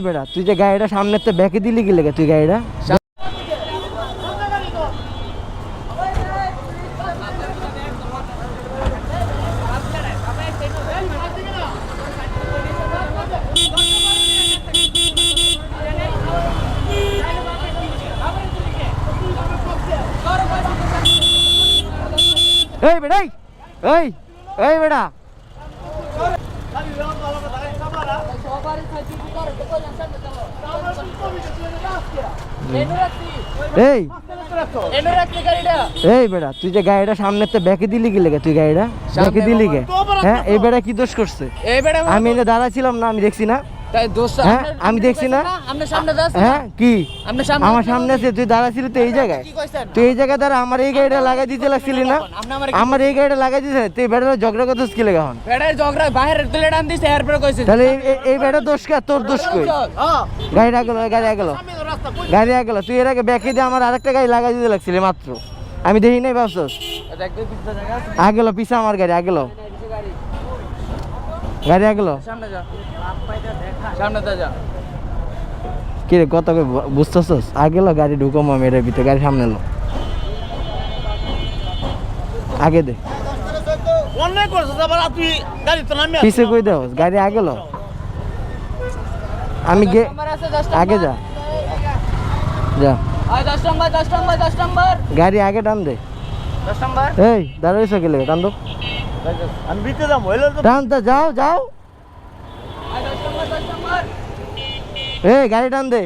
বেটা তুই যে গাড়িটা সামনে তো ব্যাকে দিলি কি লেগে তুই গাড়িটা এই বেটা এই এই বেটা এই এই বেটা তুই যে গাড়িটা সামনে তো ব্যাকে দিলি কি লেগে তুই গাড়িটা ব্যাকে দিলি কে হ্যাঁ এই বেটা কি দোষ করছে আমি এনে দাঁড়া ছিলাম না আমি দেখছি না হ্যাঁ আমি দেখছি না হ্যাঁ কি আমার সামনে আছে তুই দাঁড়া ছিলি তো এই জায়গায় তুই এই জায়গায় দাঁড়া আমার এই গাড়িটা লাগাই দিতে লাগছিলি না আমার এই গাড়িটা লাগাই দিতে তুই বেটা ঝগড়া করছিস কি লেগে এখন তাহলে এই বেটা দোষ কে তোর দোষ কই গাড়ি আগেলো গাড়ি আগেলো তুই এর আগে ব্যাকে দিয়ে আমার আরেকটা গাড়ি লাগাই দিতে লাগছিলি মাত্র আমি দেখি নাই ভাবছস আগেলো পিছে আমার গাড়ি আগেলো গাড়ি আগেলো কি রে কত বুঝতেছস আগেলো গাড়ি ঢুকো মেয়ের ভিতরে গাড়ি সামনে এলো আগে দে পিছে কই দাও গাড়ি আগেলো আমি আগে যা যা গাড়ি আগে টান দে এই দাঁড়াইছো গেলে টান দো টান তো যাও এই গাড়ি টান দে